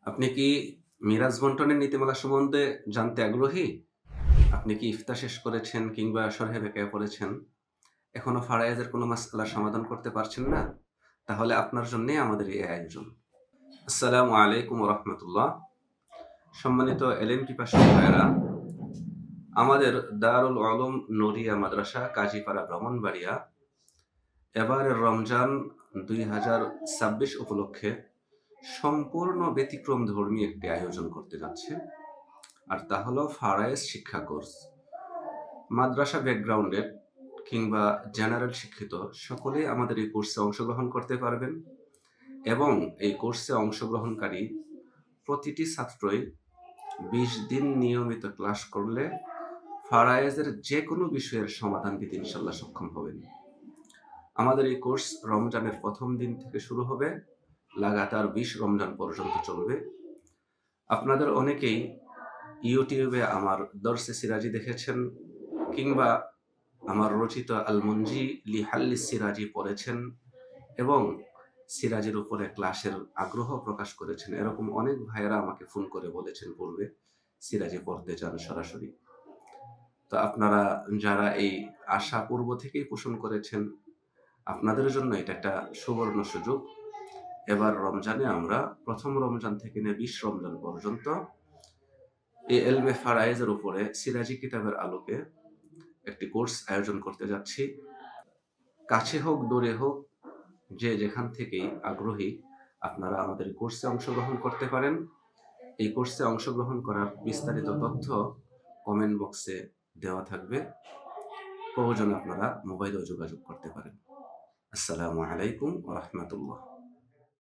আপনি কি মিরাজ বন্টনের নীতিমালা সম্বন্ধে জানতে আগ্রহী? আপনি কি ইফতার শেষ করেছেন কিংবা শরহে বেকায়া পড়েছেন? এখনো ফারায়েজের কোনো মাসআলার সমাধান করতে পারছেন না? তাহলে আপনার জন্যই আমাদের এই আয়োজন। আসসালামু আলাইকুম ওয়া রাহমাতুল্লাহ। সম্মানিত এলেম পিপাসু ভাইয়েরা, আমাদের দারুল উলুম নূরিয়া মাদ্রাসা কাজীপাড়া ব্রাহ্মণবাড়িয়া এবারের রমজান ২০২৬ উপলক্ষে সম্পূর্ণ ব্যতিক্রম ধর্মী একটি আয়োজন করতে যাচ্ছে। আর তা হলো ফারায়েজ শিক্ষা কোর্স। মাদ্রাসা ব্যাকগ্রাউন্ডের কিংবা জেনারেল শিক্ষিত সকলেই আমাদের এই কোর্সে অংশগ্রহণ করতে পারবেন এবং এই কোর্সে অংশগ্রহণকারী প্রতিটি ছাত্রই ২০ দিন নিয়মিত ক্লাস করলে ফারায়েজের যে কোনো বিষয়ের সমাধান দিতে ইনশাল্লাহ সক্ষম হবেন। আমাদের এই কোর্স রমজানের প্রথম দিন থেকে শুরু হবে, লাগাতার ২০ রমজান পর্যন্ত চলবে। আপনাদের অনেকেই ইউটিউবে আমার দরসে সিরাজি দেখেছেন কিংবা আমার রচিত আল মুনজি লি হাল্লি সিরাজি পড়েছেন এবং সিরাজের উপরে ক্লাসের আগ্রহ প্রকাশ করেছেন। এরকম অনেক ভাইয়েরা আমাকে ফোন করে বলেছেন পূর্বে সিরাজি পড়তে চান সরাসরি। তো আপনারা যারা এই আশা পূর্ব থেকেই পোষণ করেছেন, আপনাদের জন্য এটা একটা সুবর্ণ সুযোগ। এবার রমজানে আমরা প্রথম রমজান থেকে নিয়ে ২০ রমজান পর্যন্ত এই এলমে ফারায়েজের উপরে সিরাজি কিতাবের আলোকে একটি কোর্স আয়োজন করতে যাচ্ছি। কাছে হোক দূরে হোক, যে যেখান থেকেই আগ্রহী, আপনারা আমাদের কোর্সে অংশগ্রহণ করতে পারেন। এই কোর্সে অংশগ্রহণ করার বিস্তারিত তথ্য কমেন্ট বক্সে দেওয়া থাকবে। প্রয়োজনে আপনারা মোবাইলেও যোগাযোগ করতে পারেন। আসসালামু আলাইকুম ওয়া রাহমাতুল্লাহ।